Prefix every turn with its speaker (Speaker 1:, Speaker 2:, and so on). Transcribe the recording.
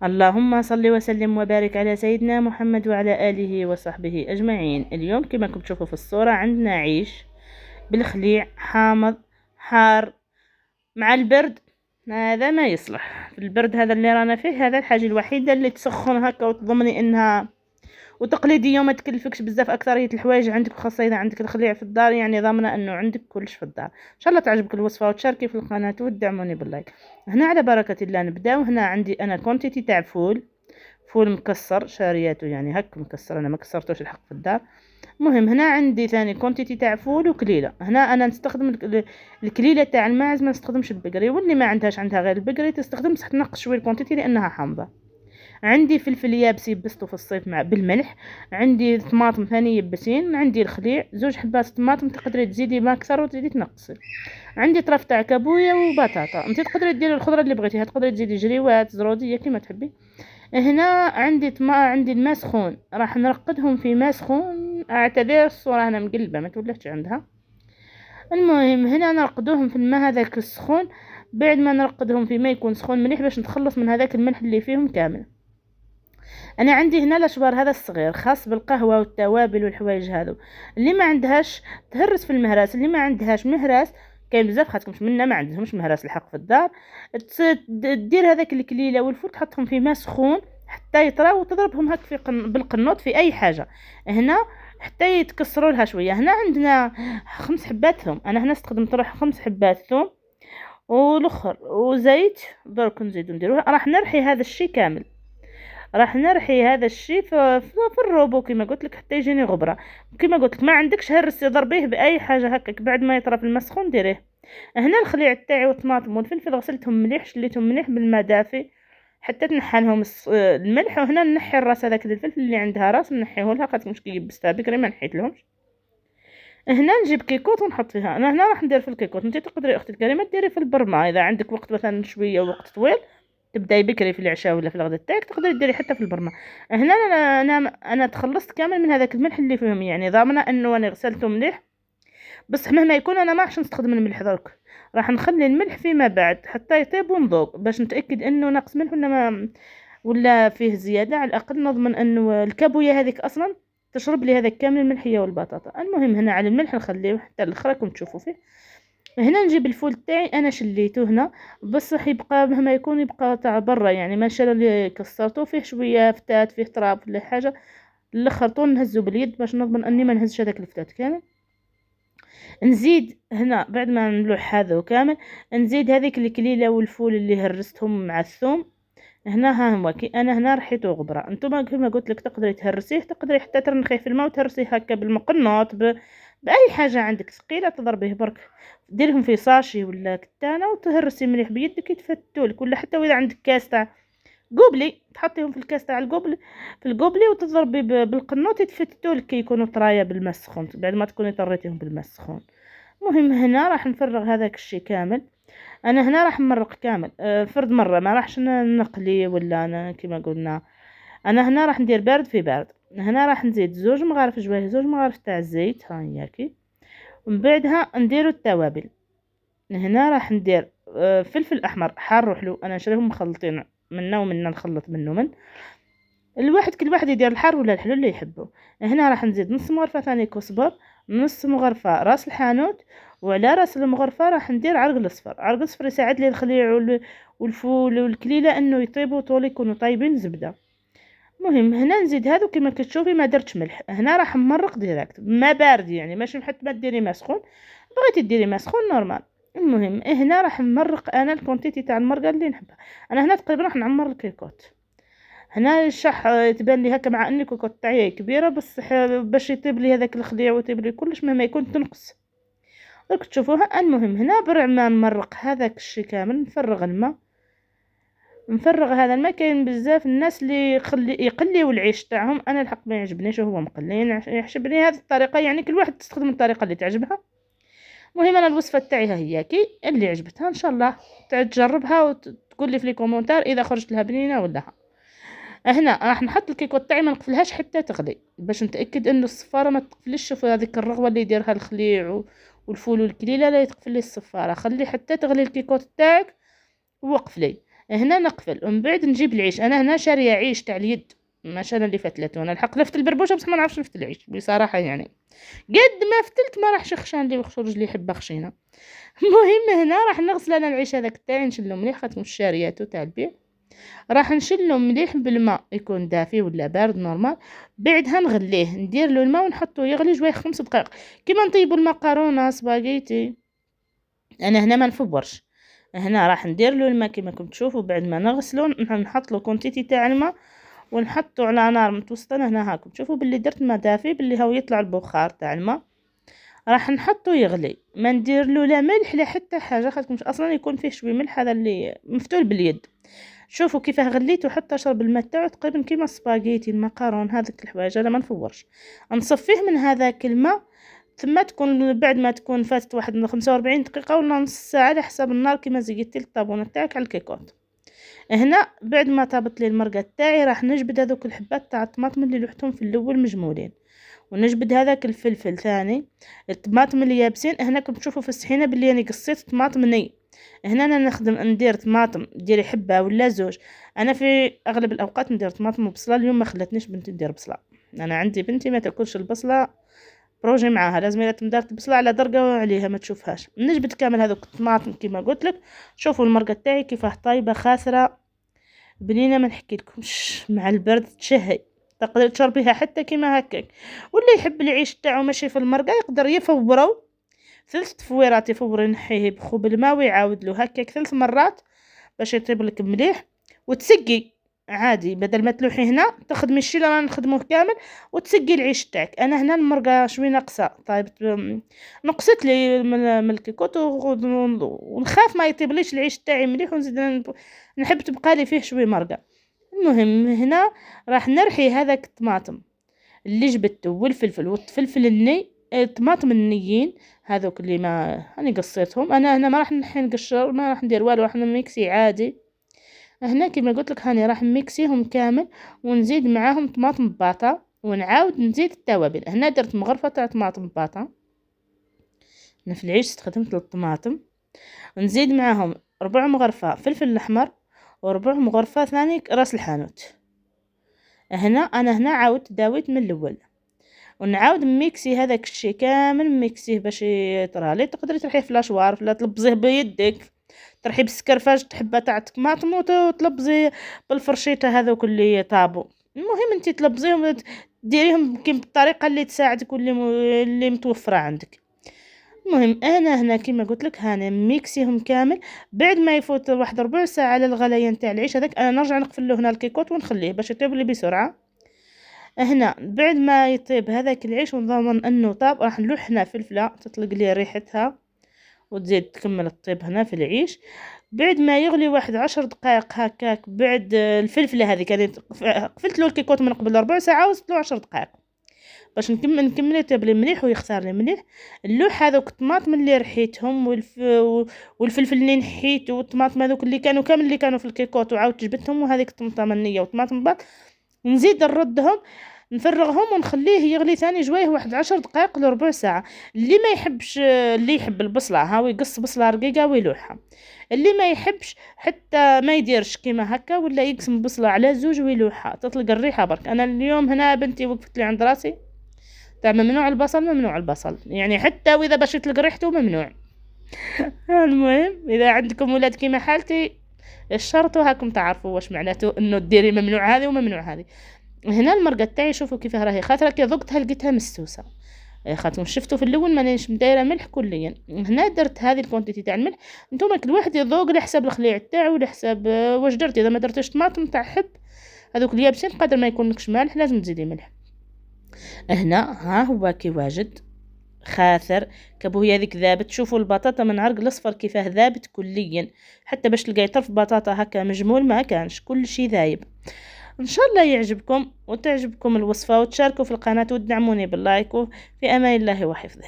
Speaker 1: اللهم صل وسلم وبارك على سيدنا محمد وعلى آله وصحبه أجمعين. اليوم كما كنتم تشوفوا في الصورة عندنا عيش بالخليع حامض حار مع البرد. هذا ما يصلح في البرد هذا اللي رانا فيه. هذا الحاجة الوحيدة اللي تسخن هكا وتضمني انها وتقليدية وما تكلفكش بزاف. اكثرية الحوايج عندك، خاصة اذا عندك الخليع في الدار، يعني ضامنة انه عندك كلش في الدار. ان شاء الله تعجبك الوصفة وتشاركي في القناة وتدعموني باللايك. هنا على بركة الله نبداو. هنا عندي انا كونتيتي تاع فول مكسر شارياته، يعني هك مكسر، انا ما كسرتوش الحق في الدار. مهم هنا عندي ثاني كونتيتي تاع فول وكليله. هنا انا نستخدم الكليله تاع الماعز، ما نستخدمش البقري، واللي ما عندها غير البقري تستخدم، بصح تنقص شويه الكونتيتي لانها حامضه. عندي فلفل يابس يبسته في الصيف مع بالملح. عندي طماطم ثاني يبسين. عندي الخليع 2 حبات طماطم، تقدري تزيدي ما اكثر وتزيدي تنقصي. عندي طرف تاع كابويا وبطاطا. انت تقدري ديري الخضره اللي بغيتيها، تقدري تزيدي جريوات زروديه كما تحبي. هنا عندي الماء سخون، راح نرقدهم في ماء سخون. اعتذر الصورة هنا مقلبة ما تولفش عندها. المهم هنا نرقدوهم في الماء هذاك السخون. بعد ما نرقدهم في ماء يكون سخون مليح باش نتخلص من هذاك الملح اللي فيهم كامل. انا عندي هنا الاشبار هذا الصغير خاص بالقهوة والتوابل والحوايج هذو. اللي ما عندهاش تهرس في المهراس، اللي ما عندهاش مهراس، كاين بزاف خاطكمش منا ما عندهمش مهراس الحق في الدار، دير هذاك الكليله والفول تحطهم في ماء سخون حتى يطراو، وتضربهم هك في بالقنوط في اي حاجه هنا حتى يتكسروا لها شويه. هنا عندنا 5 حبات ثوم، انا هنا استخدمت روح 5 حبات ثوم والاخر وزيت. درك نزيدو نديروه. راح نرحي هذا الشيء كامل، راح نرحي هذا الشيء في الروبو كما قلت لك حتى يجيني غبره. كما قلت لك ما عندكش هرسي ضربيه باي حاجه هكاك. بعد ما يطرى في الماء السخون ديريه. هنا الخليع تاعي والطماطم والفلفل غسلتهم مليح، شليتهم مليح بالماء دافي حتى تنحى لهم الملح. وهنا نحي الراس هذاك الفلفل اللي عندها راس نحيه لها، خاطر مش كيبستها بكري ما نحيت لهمش. هنا نجيب كيكوت ونحط فيها. انا هنا راح ندير في الكيكوت. انت تقدري اختي الكريمه ديري في البرمه اذا عندك وقت مثلا شويه وقت طويل، تبداي بكري في العشاء ولا في الغداء تاعك، تقدري ديري حتى في البرمه. هنا انا تخلصت كامل من هذاك الملح اللي فيهم، يعني ضامنه انه انا غسلته مليح. بس مهما يكون انا ما راحش نستخدم الملح درك، راح نخلي الملح فيما بعد حتى يطيب ونذوق باش نتاكد انه ناقص ملح ولا ما ولا فيه زياده. على الاقل نضمن انه الكابويه هذيك اصلا تشرب لي هذاك كامل الملح هي والبطاطا. المهم هنا على الملح نخليه حتى الاخر راكم تشوفوا فيه. هنا نجيب الفول تاعي انا شليته هنا، بصح يبقى مهما يكون يبقى تاع برا، يعني ما شال اللي كسرته فيه شويه فتات فيه تراب ولا حاجه. الاخر طول نهزه باليد باش نضمن اني ما نهزش هذاك الفتات كامل. نزيد هنا بعد ما نلوح هذا كامل نزيد هذيك الكليله والفول اللي هرستهم مع الثوم. هنا ها هو انا هنا رحيته غبره. انتم كما قلت لك تقدري تهرسيه، تقدري حتى ترنخيه في الماء وتهرسيه هكا بالمقناط باي حاجه عندك ثقيله تضربيه برك. ديرهم في صاشي ولا كتانه وتهرسي مليح بيدك يتفتولك، ولا حتى واذا عندك كاس تاع قوبلي تحطيهم في الكاس تاع القوبلي في القوبلي وتضربي بالقنوط يتفتولك كي يكونوا طرايه بالماء السخون بعد ما تكوني طريتيهم بالماء السخون. مهم هنا راح نفرغ هذاك الشيء كامل. انا هنا راح نمرق كامل فرد مره، ما راحش نقلي ولا انا كما قلنا. انا هنا راح ندير بارد في بارد. هنا راح نزيد 2 مغارف جوايه، 2 مغارف تاع الزيت ها ياكي. ومن بعدها نديرو التوابل. هنا راح ندير فلفل احمر حار وحلو، انا نشريهم مخلطين منا ومنا نخلط منه من كل واحد يدير الحار ولا الحلو اللي يحبه. هنا راح نزيد نص مغرفه ثاني كزبر، نص مغرفه راس الحانوت، وعلى راس المغرفه راح ندير عرق الاصفر. عرق الاصفر يساعد لي الخليع والفول والكليله انه يطيبوا طول يكونوا طايبين زبده. مهم هنا نزيد هذو كما كتشوفي ما درتش ملح. هنا راح نمرق ديريكت ما بارد، يعني ماشي حتى ما ديري ما سخون، بغيتي ديري ما سخون نورمال. المهم هنا راح نمرق انا الكونتيتي تاع المرقه اللي نحبها. انا هنا تقريبا راح نعمر الكيكوت. هنا الشح تبان لي هكا مع اني الكيكوت تاعي كبيره، بس باش يطيب لي هذاك الخضيع ويطيب لي كلش مهما يكون تنقص راك تشوفوها. المهم هنا برع ما نمرق هذاك الشي كامل نفرغ الماء. نفرغ هذا الماء. كاين بزاف الناس اللي يقليو العيش تاعهم، انا الحق ما يعجبنيش وهو مقلي، يعجبني هذه الطريقه، يعني كل واحد تستخدم الطريقه اللي تعجبها. المهم انا الوصفه تاعي ها هي كي اللي عجبتها ان شاء الله تجربها وتقول لي في لي كومونتير اذا خرجت لها بنينه ولا ها. هنا راح نحط الكيكوت تاعي ما نقفلهاش حتى تغلي باش نتاكد انه الصفاره ما تقفلش. شوفوا هذيك الرغوه اللي يديرها الخليع والفول والكليله لا يتقفل لي الصفاره. خلي حتى تغلي الكيكوت تاعك ووقف لي. هنا نقفل ومن بعد نجيب العيش. انا هنا شاريه عيش تاع اليد، ماشي انا اللي فتلته. انا الحق لفت البربوشه بصح ما نعرفش نفت العيش بصراحه، يعني قد ما فتلت ما راحش خشان لي وخشو رجلي حبه خشينه. المهم هنا راح نغسل انا العيش هذاك تاعي، نشلو مليح خاطر مش شارياتو تاع البيع. راح نشلو مليح بالماء يكون دافي ولا بارد نورمال، بعدها نغليه ندير له الماء ونحطو يغلي جويه 5 دقائق كيما نطيبوا المقارونه سباغيتي. انا هنا ما نفورش، هنا راح ندير له الماء كيما كنتم تشوفوا. بعد ما نغسلو نحط له كونتيتي تاع الماء ونحطو على نار متوسطه. هنا هاكم تشوفوا باللي درت ماء دافي باللي هاو يطلع البخار تاع الماء. راح نحطو يغلي، ما ندير له لا ملح لا حتى حاجه خاطر اصلا يكون فيه شويه ملح، هذا اللي مفتول باليد. شوفوا كيفاه غليته حتى شرب الماء تاعو تقريبا كيما السباغيتي المقارون هذيك الحوايج. انا ما نفورش، نصفيه من هذاك الماء ثم تكون بعد ما تكون فاتت واحد من 45 دقيقه ولا نص ساعه على حسب النار كيما زيدتي الطابونه تاعك على الكيكوط. هنا بعد ما طابت لي المرقه تاعي راح نجبد هذوك الحبات تاع الطماطم اللي لحتهم في الاول مجمولين، ونجبد هذاك الفلفل ثاني. الطماطم اللي يابسين هنا كنت تشوفوا في الصحينه باللي انا قصيت طماطم ني. هنا انا ندير طماطم ديري حبه ولا زوج. انا في اغلب الاوقات ندير طماطم وبصله. اليوم ما خلتنيش بنتي ندير بصله، انا عندي بنتي ما تاكلش البصله، بروجي معاها لازم الا تمدارت بصله على درجه عليها ما تشوفهاش. نجبد كامل هذوك الطماطم كيما قلت لك. شوفوا المرقه تاعي كيفاه طايبه خاسره بنينه ما نحكي لكمش، مع البرد تشهي تقدر تشربيها حتى كيما هكاك. واللي يحب العيش تاعو ماشي في المرقه يقدر يفورو 3 تفويرات، يفور ينحيه بخوب الماء ويعاود له هكاك 3 مرات باش يطيب لك مليح. وتسقي عادي بدل ما تلوحي هنا تخدمي الشي اللي رانا نخدموه كامل وتسقي العيش تاعك. انا هنا المرقه شويه ناقصه طيبت، نقصت لي من الكيكوت ونخاف ما يطيبليش العيش تاعي مليح ونزيد نحب تبقى لي فيه شويه مرقه. المهم هنا راح نرحي هذاك الطماطم اللي جبته والفلفل والفلفل الني، الطماطم النيين هذوك اللي ما انا قصيتهم. انا هنا ما راح نقشر، ما راح ندير والو، راح نميكسي عادي. هنا كما قلت لك هاني راح نميكسيهم كامل ونزيد معاهم طماطم باطا ونعاود نزيد التوابل. هنا درت مغرفه تاع طماطم باطا. انا في العيش استخدمت الطماطم، نزيد معاهم ربع مغرفه فلفل احمر وربع مغرفه ثاني راس الحانوت. انا هنا عاودت داويت من الاول ونعاود ميكسي هذاك الشيء كامل، ميكسيه باش يطرالي. تقدري ترحيه في لاشوار ولا تلبزيه بيدك، ترحي بالسكرفاج تحبه تاع الطماطم وتلبزي بالفرشيطه هذوك اللي طابوا. المهم انت تلبزيهم ديريهم كيما بالطريقه اللي تساعدك اللي متوفره عندك. المهم انا هنا كيما قلت لك هاني ميكسيهم كامل. بعد ما يفوت واحد ربع ساعه على الغليان تاع العيش هذاك انا نرجع نقفل له هنا الكيكوت ونخليه باش يطيب لي بسرعه. هنا بعد ما يطيب هذاك العيش ونضمن انه طاب راح نلوح هنا فلفله تطلق لي ريحتها وتزيد تكمل الطيب هنا في العيش. بعد ما يغلي واحد 10 دقائق هكاك، بعد الفلفله هذه كانت قفلت له الكيكوت من قبل ربع ساعه وزدت له 10 دقائق باش نكمل يطيب لي مليح ويختار لي مليح. اللوح هذوك الطماطم اللي رحيتهم والفلفل اللي نحيته والطماطم هذوك اللي كانوا كامل اللي كانوا في الكيكوت وعاودت جبتهم، وهذيك الطماطم النيه وطماطم باط نزيد نردهم نفرغهم ونخليه يغلي ثاني جويه واحد 10 دقائق لربع ساعه. اللي ما يحبش، اللي يحب البصله هاو يقص بصله رقيقه ويلوحها، اللي ما يحبش حتى ما يديرش كيما هكا ولا يقسم بصله على زوج ويلوحها تطلق الريحه برك. انا اليوم هنا بنتي وقفت لي عند راسي تاع ممنوع البصل ممنوع البصل، يعني حتى واذا باش يطلق ريحته ممنوع. المهم اذا عندكم ولاد كيما حالتي الشرط هاكم تعرفوا واش معناته انه ديري ممنوع هذه وممنوع هذه. هنا المرقه تاعي شوفوا كيف راهي خاطره كي ذقتها لقيتها مسوسه خاطر شفتوا في الاول مانيش مدايره ملح كليا. هنا درت هذه الكونتيتي تاع الملح. نتوما كل واحد يذوق على حساب الخليع تاعو وعلى حساب واش درتي. اذا ما درتيش طماطم تاع حب هذوك اليابسين قادر ما يكونلكش مالح لازم تزيدي ملح. هنا ها هو كي واجد خاثر كبوهي هذيك ذابت. شوفوا البطاطا من عرق الاصفر كيفاه ذابت كليا، حتى باش تلقاي طرف بطاطا هكا مجمول ما كانش، كل شيء ذايب. ان شاء الله يعجبكم وتعجبكم الوصفه وتشاركوا في القناه وتدعموني باللايك، وفي امان الله وحفظه.